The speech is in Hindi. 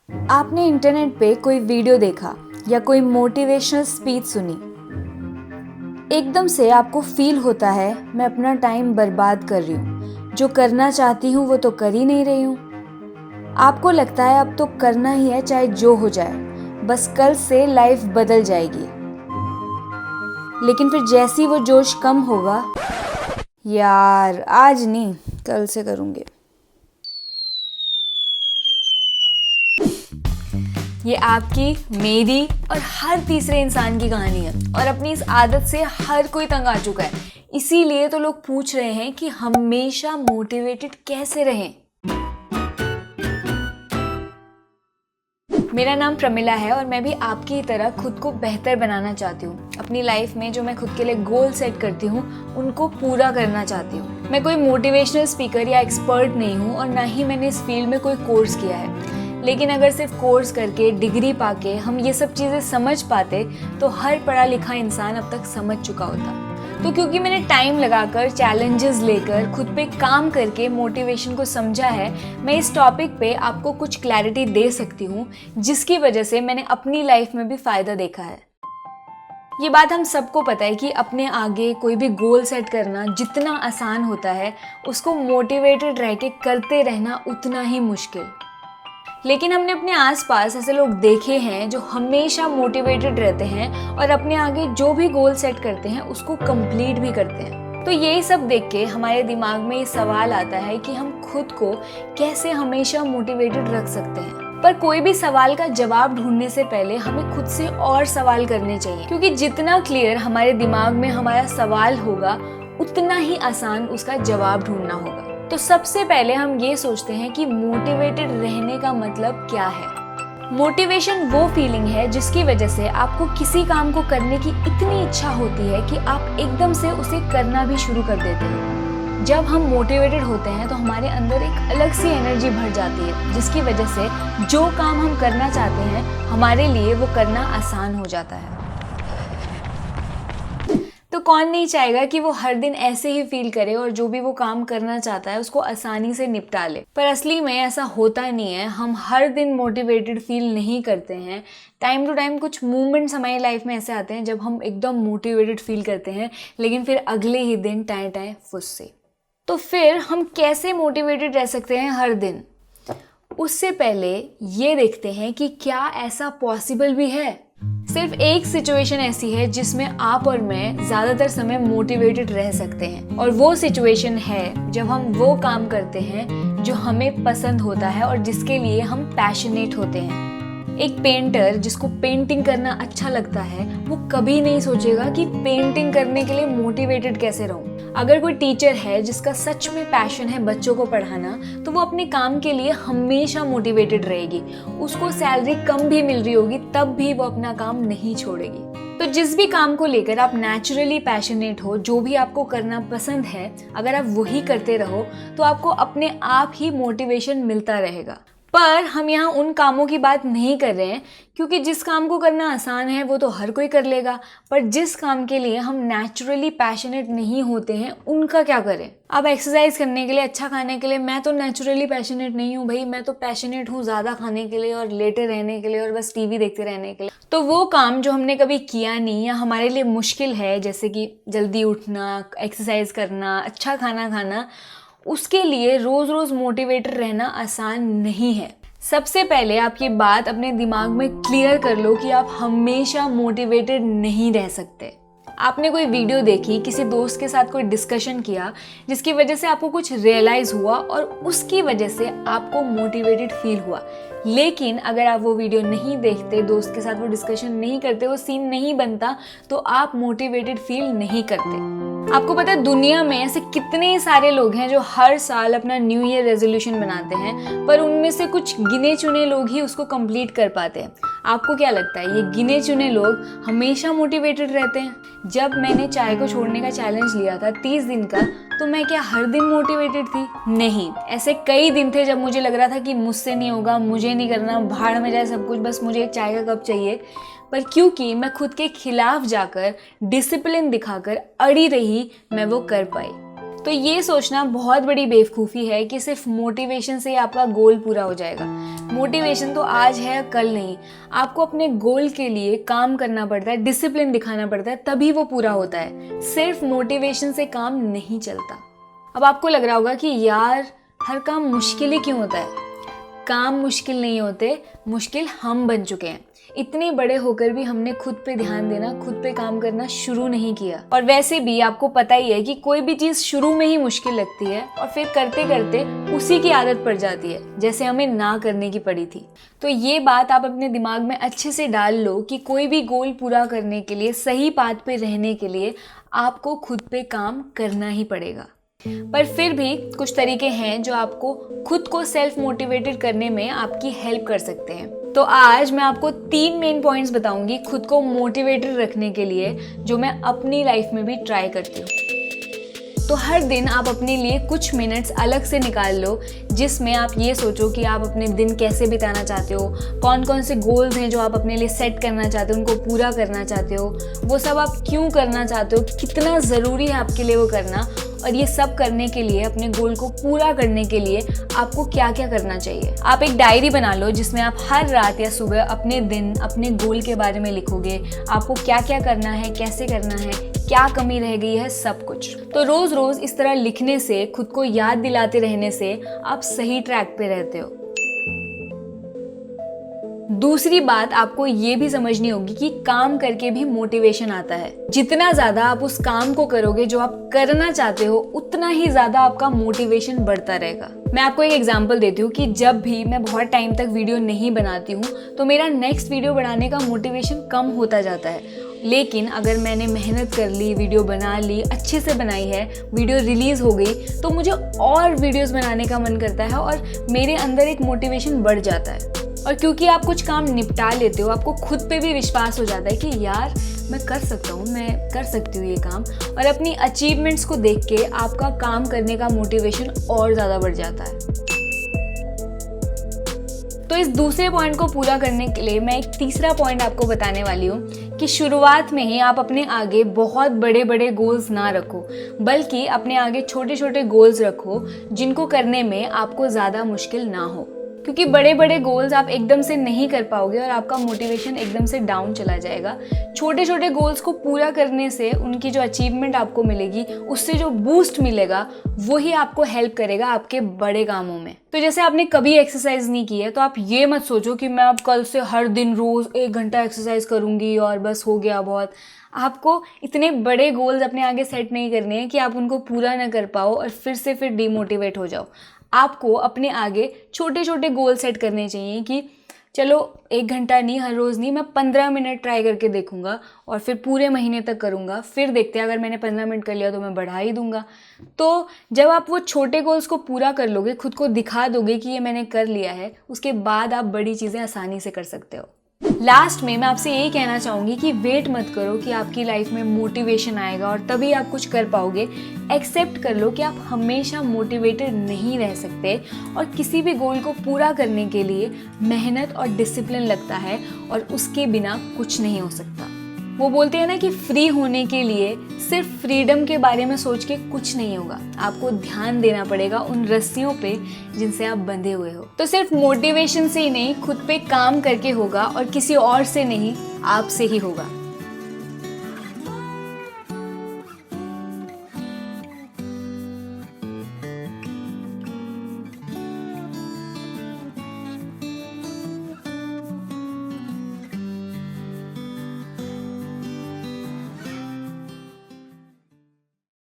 आपने इंटरनेट पे कोई वीडियो देखा या कोई मोटिवेशनल स्पीच सुनी। एकदम से आपको फील होता है मैं अपना टाइम बर्बाद कर रही हूँ, जो करना चाहती हूँ वो तो कर ही नहीं रही हूँ। आपको लगता है अब तो करना ही है चाहे जो हो जाए, बस कल से लाइफ बदल जाएगी। लेकिन फिर जैसी वो जोश कम होगा, यार आज नहीं कल से करूँगी। ये आपकी, मेरी और हर तीसरे इंसान की कहानी है और अपनी इस आदत से हर कोई तंग आ चुका है। इसीलिए तो लोग पूछ रहे हैं कि हमेशा मोटिवेटेड कैसे रहें। मेरा नाम प्रमिला है और मैं भी आपकी ही तरह खुद को बेहतर बनाना चाहती हूँ। अपनी लाइफ में जो मैं खुद के लिए गोल सेट करती हूँ उनको पूरा करना चाहती हूँ। मैं कोई मोटिवेशनल स्पीकर या एक्सपर्ट नहीं हूँ और ना ही मैंने इस फील्ड में कोई कोर्स किया है। लेकिन अगर सिर्फ कोर्स करके डिग्री पाके हम ये सब चीज़ें समझ पाते तो हर पढ़ा लिखा इंसान अब तक समझ चुका होता। तो क्योंकि मैंने टाइम लगाकर चैलेंजेस लेकर खुद पे काम करके मोटिवेशन को समझा है, मैं इस टॉपिक पे आपको कुछ क्लैरिटी दे सकती हूँ, जिसकी वजह से मैंने अपनी लाइफ में भी फ़ायदा देखा है। ये बात हम सबको पता है कि अपने आगे कोई भी गोल सेट करना जितना आसान होता है, उसको मोटिवेटेड रह के करते रहना उतना ही मुश्किल। लेकिन हमने अपने आसपास ऐसे लोग देखे हैं जो हमेशा मोटिवेटेड रहते हैं और अपने आगे जो भी गोल सेट करते हैं उसको कंप्लीट भी करते हैं। तो यही सब देख के हमारे दिमाग में ये सवाल आता है कि हम खुद को कैसे हमेशा मोटिवेटेड रख सकते हैं। पर कोई भी सवाल का जवाब ढूंढने से पहले हमें खुद से और सवाल करने चाहिए, क्योंकि जितना क्लियर हमारे दिमाग में हमारा सवाल होगा उतना ही आसान उसका जवाब ढूंढना होगा। तो सबसे पहले हम ये सोचते हैं कि मोटिवेटेड रहने का मतलब क्या है। मोटिवेशन वो फीलिंग है जिसकी वजह से आपको किसी काम को करने की इतनी इच्छा होती है कि आप एकदम से उसे करना भी शुरू कर देते हैं। जब हम मोटिवेटेड होते हैं तो हमारे अंदर एक अलग सी एनर्जी भर जाती है, जिसकी वजह से जो काम हम करना चाहते हैं हमारे लिए वो करना आसान हो जाता है। तो कौन नहीं चाहेगा कि वो हर दिन ऐसे ही फील करे और जो भी वो काम करना चाहता है उसको आसानी से निपटा ले। पर असली में ऐसा होता नहीं है। हम हर दिन मोटिवेटेड फील नहीं करते हैं। टाइम टू टाइम कुछ मूवमेंट्स हमारी लाइफ में ऐसे आते हैं जब हम एकदम मोटिवेटेड फील करते हैं, लेकिन फिर अगले ही दिन टाएं टाएं फुस्से। तो फिर हम कैसे मोटिवेटेड रह सकते हैं हर दिन? उससे पहले ये देखते हैं कि क्या ऐसा पॉसिबल भी है। सिर्फ एक सिचुएशन ऐसी है जिसमें आप और मैं ज़्यादातर समय मोटिवेटेड रह सकते हैं, और वो सिचुएशन है जब हम वो काम करते हैं जो हमें पसंद होता है और जिसके लिए हम पैशनेट होते हैं। एक पेंटर जिसको पेंटिंग करना अच्छा लगता है वो कभी नहीं सोचेगा कि पेंटिंग करने के लिए मोटिवेटेड कैसे रहूं। अगर कोई टीचर है जिसका सच में पैशन है बच्चों को पढ़ाना, तो वो अपने काम के लिए हमेशा मोटिवेटेड रहेगी। उसको सैलरी कम भी मिल रही होगी तब भी वो अपना काम नहीं छोड़ेगी। तो जिस भी काम को लेकर आप नेचुरली पैशनेट हो, जो भी आपको करना पसंद है, अगर आप वही करते रहो तो आपको अपने आप ही मोटिवेशन मिलता रहेगा। पर हम यहाँ उन कामों की बात नहीं कर रहे हैं, क्योंकि जिस काम को करना आसान है वो तो हर कोई कर लेगा। पर जिस काम के लिए हम नेचुरली पैशनेट नहीं होते हैं उनका क्या करें? अब एक्सरसाइज करने के लिए, अच्छा खाने के लिए मैं तो नेचुरली पैशनेट नहीं हूँ भाई। मैं तो पैशनेट हूँ ज़्यादा खाने के लिए और लेटे रहने के लिए और बस टीवी देखते रहने के लिए। तो वो काम जो हमने कभी किया नहीं या हमारे लिए मुश्किल है, जैसे कि जल्दी उठना, एक्सरसाइज करना, अच्छा खाना खाना, उसके लिए रोज रोज मोटिवेटेड रहना आसान नहीं है। सबसे पहले आप ये बात अपने दिमाग में क्लियर कर लो कि आप हमेशा मोटिवेटेड नहीं रह सकते। आपने कोई वीडियो देखी, किसी दोस्त के साथ कोई डिस्कशन किया जिसकी वजह से आपको कुछ रियलाइज हुआ और उसकी वजह से आपको मोटिवेटेड फील हुआ। लेकिन अगर आप वो वीडियो नहीं देखते, दोस्त के साथ वो डिस्कशन नहीं करते, वो सीन नहीं बनता, तो आप मोटिवेटेड फील नहीं करते। आपको पता है दुनिया में ऐसे कितने सारे लोग हैं जो हर साल अपना न्यू ईयर रेजोल्यूशन बनाते हैं, पर उनमें से कुछ गिने चुने लोग ही उसको कंप्लीट कर पाते हैं। आपको क्या लगता है ये गिने चुने लोग हमेशा मोटिवेटेड रहते हैं? जब मैंने चाय को छोड़ने का चैलेंज लिया था 30 दिन का, तो मैं क्या हर दिन मोटिवेटेड थी? नहीं, ऐसे कई दिन थे जब मुझे लग रहा था कि मुझसे नहीं होगा, मुझे नहीं करना, भाड़ में जाए सब कुछ, बस मुझे एक चाय का कप चाहिए। पर क्योंकि मैं खुद के खिलाफ जाकर डिसिप्लिन दिखाकर अड़ी रही, मैं वो कर पाई। तो ये सोचना बहुत बड़ी बेवकूफ़ी है कि सिर्फ मोटिवेशन से आपका गोल पूरा हो जाएगा। मोटिवेशन तो आज है कल नहीं। आपको अपने गोल के लिए काम करना पड़ता है, डिसिप्लिन दिखाना पड़ता है, तभी वो पूरा होता है। सिर्फ मोटिवेशन से काम नहीं चलता। अब आपको लग रहा होगा कि यार हर काम मुश्किल ही क्यों होता है। काम मुश्किल नहीं होते, मुश्किल हम बन चुके हैं। इतने बड़े होकर भी हमने खुद पे ध्यान देना, खुद पे काम करना शुरू नहीं किया। और वैसे भी आपको पता ही है कि कोई भी चीज़ शुरू में ही मुश्किल लगती है और फिर करते करते उसी की आदत पड़ जाती है, जैसे हमें ना करने की पड़ी थी। तो ये बात आप अपने दिमाग में अच्छे से डाल लो कि कोई भी गोल पूरा करने के लिए, सही पाथ पे रहने के लिए आपको खुद पे काम करना ही पड़ेगा। पर फिर भी कुछ तरीके हैं जो आपको खुद को सेल्फ मोटिवेटेड करने में आपकी हेल्प कर सकते हैं। तो आज मैं आपको 3 मेन पॉइंट्स बताऊंगी खुद को मोटिवेटेड रखने के लिए, जो मैं अपनी लाइफ में भी ट्राई करती हूँ। तो हर दिन आप अपने लिए कुछ मिनट्स अलग से निकाल लो, जिसमें आप ये सोचो कि आप अपने दिन कैसे बिताना चाहते हो, कौन कौन से गोल्स हैं जो आप अपने लिए सेट करना चाहते हो, उनको पूरा करना चाहते हो, वो सब आप क्यों करना चाहते हो, कितना ज़रूरी है आपके लिए वो करना, और ये सब करने के लिए, अपने गोल को पूरा करने के लिए आपको क्या क्या करना चाहिए। आप एक डायरी बना लो जिसमें आप हर रात या सुबह अपने दिन, अपने गोल के बारे में लिखोगे। आपको क्या क्या करना है, कैसे करना है, क्या कमी रह गई है, सब कुछ। तो रोज रोज इस तरह लिखने से, खुद को याद दिलाते रहने से आप सही ट्रैक पे रहते हो। दूसरी बात आपको ये भी समझनी होगी कि काम करके भी मोटिवेशन आता है। जितना ज्यादा आप उस काम को करोगे जो आप करना चाहते हो, उतना ही ज्यादा आपका मोटिवेशन बढ़ता रहेगा। मैं आपको एक एग्जांपल देती हूँ कि जब भी मैं बहुत टाइम तक वीडियो नहीं बनाती हूँ तो मेरा नेक्स्ट वीडियो बनाने का मोटिवेशन कम होता जाता है। लेकिन अगर मैंने मेहनत कर ली, वीडियो बना ली, अच्छे से बनाई है, वीडियो रिलीज हो गई, तो मुझे और वीडियोस बनाने का मन करता है और मेरे अंदर एक मोटिवेशन बढ़ जाता है। और क्योंकि आप कुछ काम निपटा लेते हो, आपको खुद पे भी विश्वास हो जाता है कि यार मैं कर सकता हूँ, मैं कर सकती हूँ ये काम। और अपनी अचीवमेंट्स को देख के आपका काम करने का मोटिवेशन और ज़्यादा बढ़ जाता है। तो इस दूसरे पॉइंट को पूरा करने के लिए मैं एक तीसरा पॉइंट आपको बताने वाली हूँ कि शुरुआत में ही आप अपने आगे बहुत बड़े बड़े गोल्स ना रखो, बल्कि अपने आगे छोटे छोटे गोल्स रखो जिनको करने में आपको ज़्यादा मुश्किल ना हो। क्योंकि बड़े बड़े गोल्स आप एकदम से नहीं कर पाओगे और आपका मोटिवेशन एकदम से डाउन चला जाएगा। छोटे छोटे गोल्स को पूरा करने से उनकी जो अचीवमेंट आपको मिलेगी, उससे जो बूस्ट मिलेगा, वही आपको हेल्प करेगा आपके बड़े कामों में। तो जैसे आपने कभी एक्सरसाइज नहीं की है तो आप ये मत सोचो कि मैं अब कल से हर दिन रोज 1 घंटा एक्सरसाइज करूंगी और बस हो गया बहुत। आपको इतने बड़े गोल्स अपने आगे सेट नहीं करने हैं कि आप उनको पूरा ना कर पाओ और फिर डिमोटिवेट हो जाओ। आपको अपने आगे छोटे छोटे गोल सेट करने चाहिए कि चलो 1 घंटा नहीं, हर रोज़ नहीं, मैं 15 मिनट ट्राई करके देखूंगा और फिर पूरे महीने तक करूंगा। फिर देखते हैं, अगर मैंने 15 मिनट कर लिया तो मैं बढ़ा ही दूंगा। तो जब आप वो छोटे गोल्स को पूरा कर लोगे, खुद को दिखा दोगे कि ये मैंने कर लिया है, उसके बाद आप बड़ी चीज़ें आसानी से कर सकते हो। लास्ट में मैं आपसे यही कहना चाहूँगी कि वेट मत करो कि आपकी लाइफ में मोटिवेशन आएगा और तभी आप कुछ कर पाओगे। एक्सेप्ट कर लो कि आप हमेशा मोटिवेटेड नहीं रह सकते और किसी भी गोल को पूरा करने के लिए मेहनत और डिसिप्लिन लगता है और उसके बिना कुछ नहीं हो सकता। वो बोलते हैं ना कि फ्री होने के लिए सिर्फ फ्रीडम के बारे में सोच के कुछ नहीं होगा, आपको ध्यान देना पड़ेगा उन रस्सियों पे जिनसे आप बंधे हुए हो। तो सिर्फ मोटिवेशन से ही नहीं, खुद पे काम करके होगा और किसी और से नहीं, आपसे ही होगा।